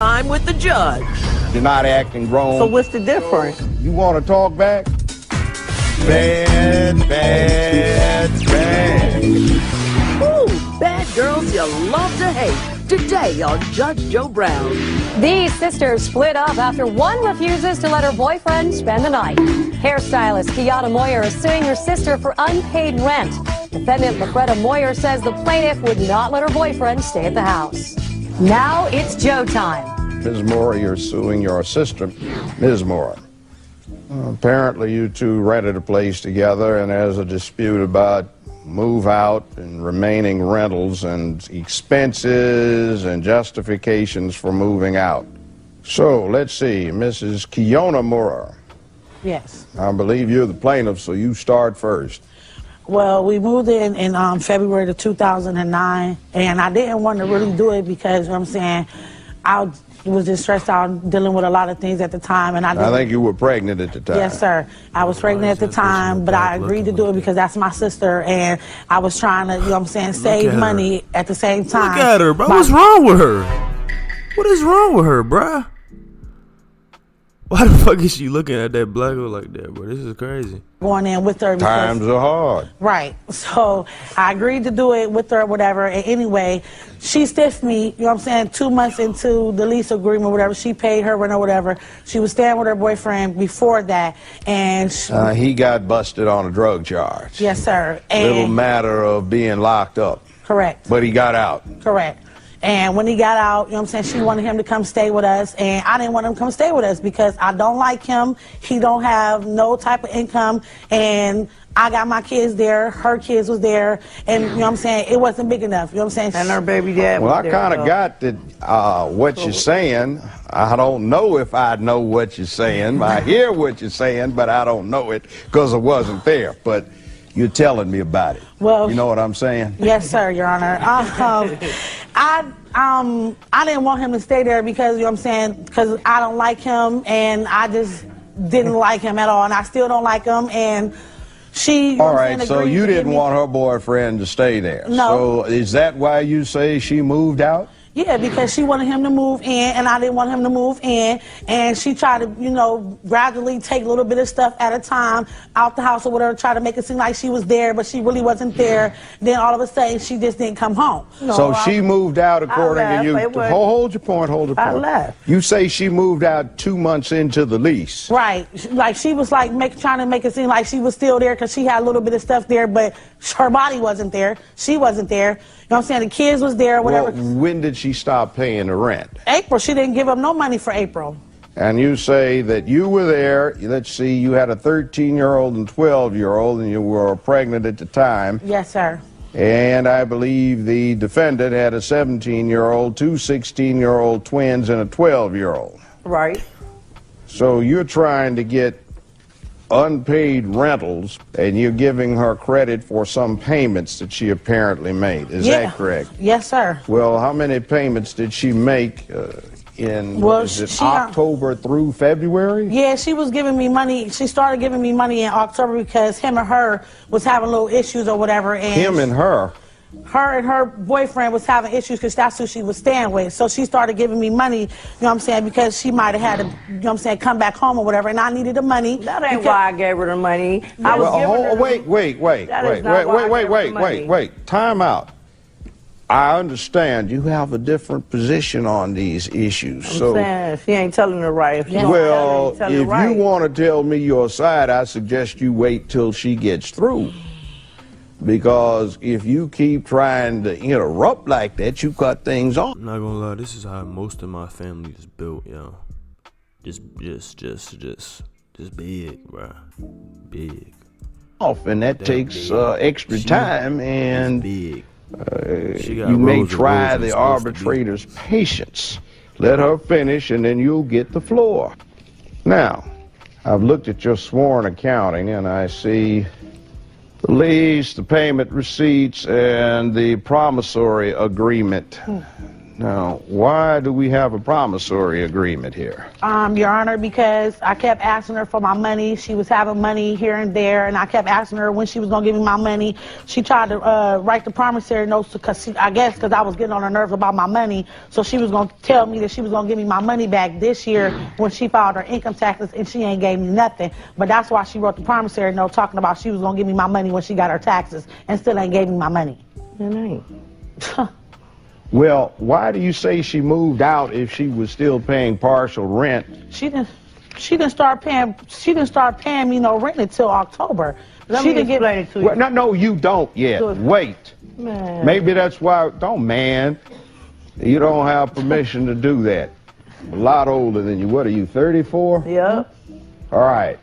I'm with the judge. You're not acting grown. So what's the difference? You want to talk back? Bad, bad, bad. Ooh, bad girls you love to hate. Today on Judge JoeBrown. These sisters split up after one refuses to let her boyfriend spend the night. Hairstylist Kiana Moyer is suing her sister for unpaid rent. Defendant Lafreda Moyer says the plaintiff would not let her boyfriend stay at the house. Now it's Joe time. Ms. Moore, you're suing your sister, Ms. Moore. Apparently you two rented a place together and there's a dispute about move out and remaining rentals and expenses and justifications for moving out. So let's see, Mrs. Kiana Moore. Yes. I believe you're the plaintiff, so you start first. Well, we moved in February of 2009, and I didn't want to really do it because, you know what I'm saying, I was just stressed out dealing with a lot of things at the time. And I think you were pregnant at the time. Yes, sir. I was pregnant at the time, but I agreed to do it because that's my sister, and I was trying to, you know what I'm saying, save money at the same time. Look at her, bro. What's wrong with her? What is wrong with her, bro? Why the fuck is she looking at that black girl like that, bro? This is crazy. Going in with her. Times are hard. Right. So I agreed to do it with her, whatever. And anyway, she stiffed me, you know what I'm saying, 2 months into the lease agreement, whatever. She paid her rent or whatever. She was staying with her boyfriend before that. And he got busted on a drug charge. Yes, sir. And little matter of being locked up. Correct. But he got out. Correct. And when he got out, you know what I'm saying, she wanted him to come stay with us, and I didn't want him to come stay with us because I don't like him. He don't have no type of income, and I got my kids there, her kids was there, and you know what I'm saying, it wasn't big enough, you know what I'm saying? And her baby dad Well, was I there. kind of got that, what you're saying. I don't know if I know what you're saying. I hear what you're saying, but I don't know it because I wasn't there. But you're telling me about it. Well, you know what I'm saying? Yes, sir, Your Honor. I didn't want him to stay there because, you know what I'm saying, because I don't like him, and I just didn't like him at all, and I still don't like him, and she... All right, so you didn't want her boyfriend to stay there. No. So is that why you say she moved out? Yeah, because she wanted him to move in, and I didn't want him to move in, and she tried to, you know, gradually take a little bit of stuff at a time out the house or whatever, try to make it seem like she was there, but she really wasn't there. Then all of a sudden, she just didn't come home. No, so she moved out according to you. Hold your point, hold your point. I left. You say she moved out 2 months into the lease. Right. Like, she was like trying to make it seem like she was still there because she had a little bit of stuff there, but her body wasn't there. She wasn't there. You know what I'm saying? The kids was there, whatever. Well, when did she stop paying the rent? April. She didn't give up no money for April. And you say that you were there. Let's see, you had a 13-year-old and 12-year-old, and you were pregnant at the time. Yes, sir. And I believe the defendant had a 17-year-old, 2 16-year-old twins, and a 12-year-old. Right. So you're trying to get unpaid rentals, and you're giving her credit for some payments that she apparently made. Is that correct? Yes, sir. Well, how many payments did she make in October through February? Yeah, she was giving me money. She started giving me money in October because him and her was having little issues or whatever. And him and her? Her and her boyfriend was having issues because that's who she was staying with. So she started giving me money, you know what I'm saying, because she might have had to, you know what I'm saying, come back home or whatever, and I needed the money. That ain't why I gave her the money. Wait. Time out. I understand you have a different position on these issues. I'm saying she ain't telling the right. Well, if you want to tell me your side, I suggest you wait till she gets through. Because if you keep trying to interrupt like that, you cut things off. I'm not gonna lie, this is how most of my family is built, yo. Just big, bro. Big. And that takes extra time, and big. You may try the arbitrator's patience. Let her finish, and then you'll get the floor. Now, I've looked at your sworn accounting, and I see the lease, the payment receipts, and the promissory agreement. Now, why do we have a promissory agreement here? Your Honor, because I kept asking her for my money. She was having money here and there, and I kept asking her when she was going to give me my money. She tried to write the promissory notes because I guess because I was getting on her nerves about my money. So she was going to tell me that she was going to give me my money back this year when she filed her income taxes, and she ain't gave me nothing. But that's why she wrote the promissory note talking about she was going to give me my money when she got her taxes, and still ain't gave me my money. It ain't. Well, why do you say she moved out if she was still paying partial rent? She didn't start paying me no rent until October. Let she me didn't explain it to you. Well, no, you don't yet. Good. Wait. Man. Maybe that's why. Don't, man. You don't have permission to do that. I'm a lot older than you. What are you, 34? Yeah. All right.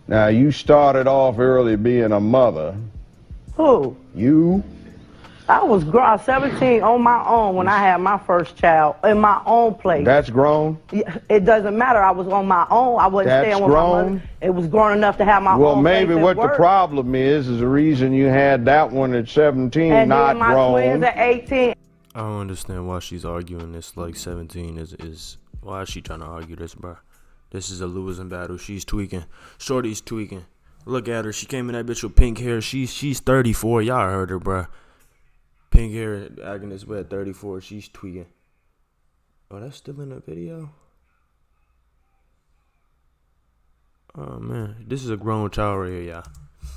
Now, you started off early being a mother. Who? You? I was 17 on my own when I had my first child in my own place. That's grown? It doesn't matter. I was on my own. I wasn't That's staying with grown? my mother. It was grown enough to have my Well, own maybe place what at the work. problem is the reason you had that one at 17 and not then my grown. twins at 18. I don't understand why she's arguing this like 17 is why is she trying to argue this, bro? This is a losing battle. She's tweaking. Shorty's tweaking. Look at her. She came in that bitch with pink hair. She's 34. Y'all heard her, bro. Pink hair, acting this way at 34. She's tweaking. Oh, that's still in the video? Oh, man. This is a grown child right here, y'all.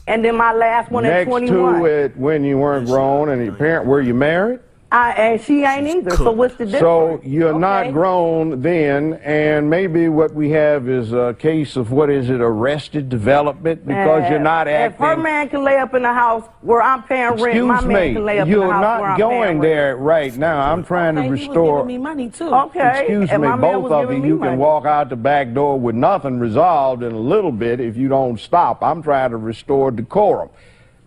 And then my last one at Next 21. to it, when you weren't grown and your parent, were you married? And she ain't either. So cooked. what's the difference? So you're Okay. not grown then, and maybe what we have is a case of, what is it, arrested development, because you're not If her acting. man can lay up in the house where I'm paying rent, my Excuse man can lay me, up in you're the house where not I'm going paying there right now. I'm trying to Okay, he was restore. giving me money too. Okay. Excuse and me, my man both was of giving you me can money. walk out the back door with nothing resolved in a little bit if you don't stop. I'm trying to restore decorum.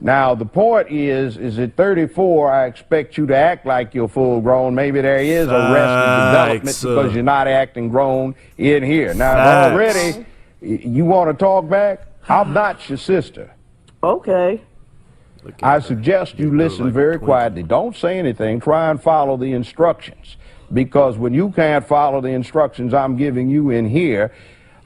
Now, the point is at 34, I expect you to act like you're full grown. Maybe there is arrested development because you're not acting grown in here. Now, Facts. already, you want to talk back? I'm not your sister. Okay. I suggest you listen very quietly. Don't say anything. Try and follow the instructions. Because when you can't follow the instructions I'm giving you in here,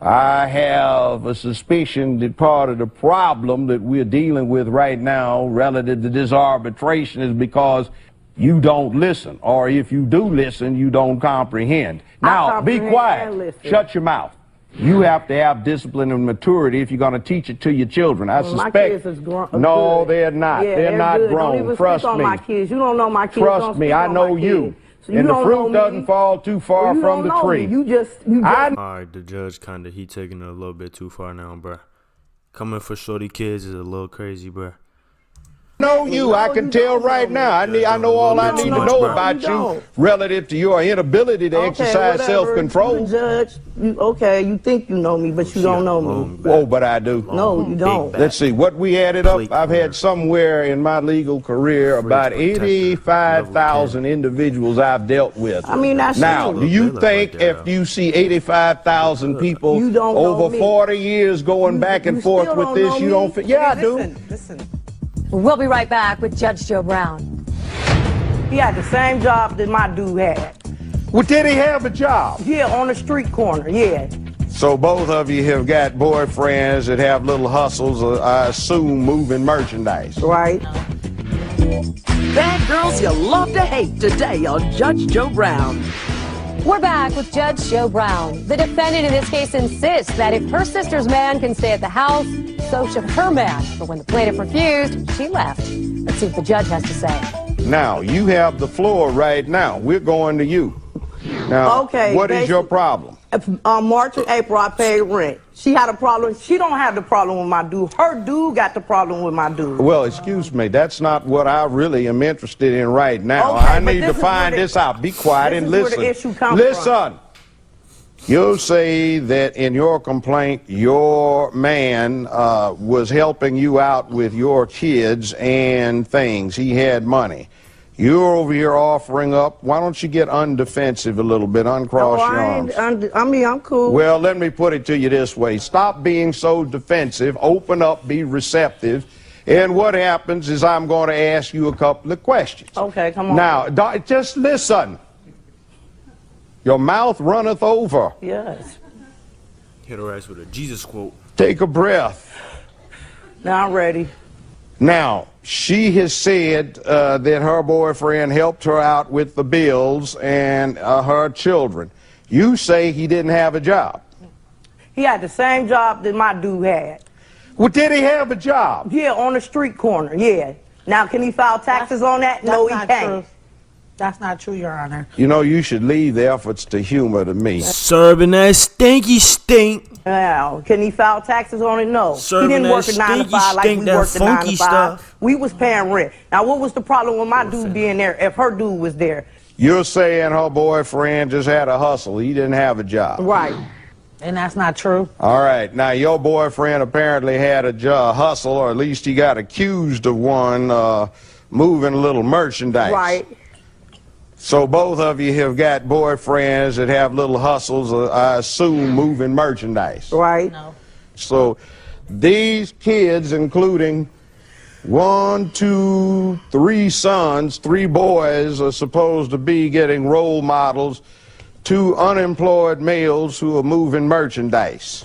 I have a suspicion that part of the problem that we're dealing with right now relative to this arbitration is because you don't listen. Or if you do listen, you don't comprehend. Now, be comprehend and quiet. listen. Shut your mouth. You have to have discipline and maturity if you're going to teach it to your children. I Well, my suspect. kids is grown. No, good. they're not. Yeah, they're not good. grown. Don't even Trust speak on me. my kids. You don't know my kids. Trust Don't me, speak I on know my you. kids. So you And the don't know fruit me. doesn't fall too far You from don't the know tree. me. You just I Alright, the judge he taking it a little bit too far now, bruh. Coming for shorty kids is a little crazy, bruh. know you. I can tell right now. I know all I need to know about you relative to your inability to exercise self-control. Judge, you think you know me, but you don't know me. Oh, but I do. No, you don't. Let's see, what we added up, I've had somewhere in my legal career about 85,000 individuals I've dealt with. I mean, that's Now, true. do you think if you see 85,000 people You don't know over me. 40 years going back and you forth still with don't this, know you me? don't feel? Yeah, I do. Listen. We'll be right back with Judge Joe Brown. He had the same job that my dude had. Well, did he have a job? Yeah, on the street corner, yeah. So both of you have got boyfriends that have little hustles, I assume, moving merchandise. Right. Bad girls you love to hate today on Judge Joe Brown. We're back with Judge Joe Brown. The defendant in this case insists that if her sister's man can stay at the house, so should her man. But when the plaintiff refused, she left. Let's see what the judge has to say. Now, you have the floor right now. We're going to you. Now, Okay, what is your problem? March and April, I paid rent. She had a problem. She don't have the problem with my dude. Her dude got the problem with my dude. Well, excuse me, that's not what I really am interested in right now. Okay, I but need to this is find where the- this out. Be quiet this and is where listen. the issue comes Listen. You say that in your complaint, your man was helping you out with your kids and things. He had money. You're over here offering up. Why don't you get undefensive a little bit, uncross your arms? I'm cool. Well, let me put it to you this way. Stop being so defensive. Open up, be receptive. And what happens is I'm going to ask you a couple of questions. Okay, come on. Now, just listen. Your mouth runneth over. Yes. Hit her ass with a Jesus quote. Take a breath. Now I'm ready. Now, she has said that her boyfriend helped her out with the bills and her children. You say he didn't have a job. He had the same job that my dude had. Well, did he have a job? Yeah, on the street corner, yeah. Now, can he file taxes on that? No, he can't. True. That's not true, Your Honor. You know, you should leave the efforts to humor to me. Serving that stinky stink. Now, can he file taxes on it? No. Serving he didn't work that a 9 to stinky 5 like stink, we that worked a 9 funky to 5. stuff. We was paying rent. Now, what was the problem with my dude being there if her dude was there? You're saying her boyfriend just had a hustle. He didn't have a job. Right. And that's not true. All right. Now, your boyfriend apparently had a hustle, or at least he got accused of one, moving a little merchandise. Right. So both of you have got boyfriends that have little hustles, I assume, moving merchandise. Right. No. So these kids, including 1, 2, 3 sons, 3 boys, are supposed to be getting role models to unemployed males who are moving merchandise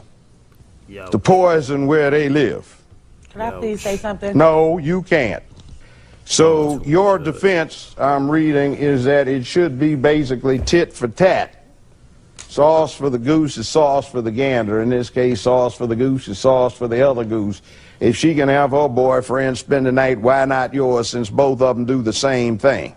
Yo. to poison where they live. Can I please say something? No, you can't. So your defense, I'm reading, is that it should be basically tit for tat. Sauce for the goose is sauce for the gander. In this case, sauce for the goose is sauce for the other goose. If she can have her boyfriend spend the night, why not yours, since both of them do the same thing?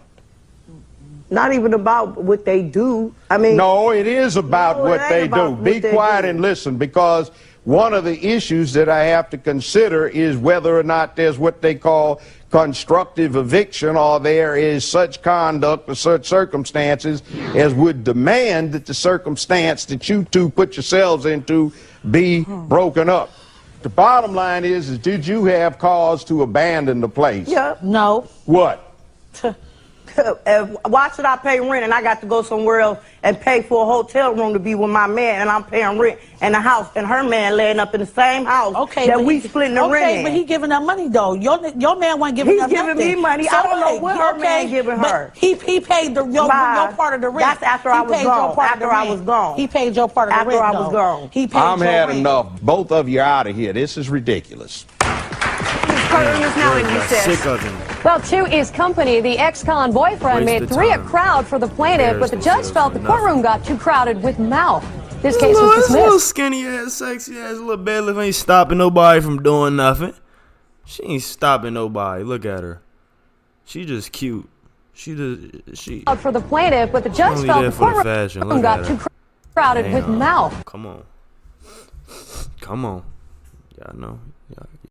Not even about what they do. I mean... No, it is about what they do. Be quiet and listen, because one of the issues that I have to consider is whether or not there's what they call constructive eviction, or there is such conduct or such circumstances as would demand that the circumstance that you two put yourselves into be broken up. The bottom line is did you have cause to abandon the place? Yeah. No. What? Why should I pay rent and I got to go somewhere else and pay for a hotel room to be with my man, and I'm paying rent in the house, and her man laying up in the same house that we splitting the rent in? Okay, but he giving her money though. Your man wasn't giving her nothing. He's giving me money. I don't know what her man giving her. He paid your part of the rent. That's after I was gone. After I was gone. He paid your part of the rent. After I was gone. He paid I'm your had rent. enough. Both of you out of here. This is ridiculous. Sick of him. Well, 2 is company. The ex-con boyfriend made 3 a crowd for the plaintiff, but the judge felt the courtroom got too crowded with mouth. This case was This little dismissed. skinny ass, sexy ass little bailiff ain't stopping nobody from doing nothing. She ain't stopping nobody. Look at her. She just cute. She Out for the plaintiff, but the judge only felt there the for the fashion. courtroom Look got at too her. crowded with Damn. mouth. Come on. Come on. Y'all know.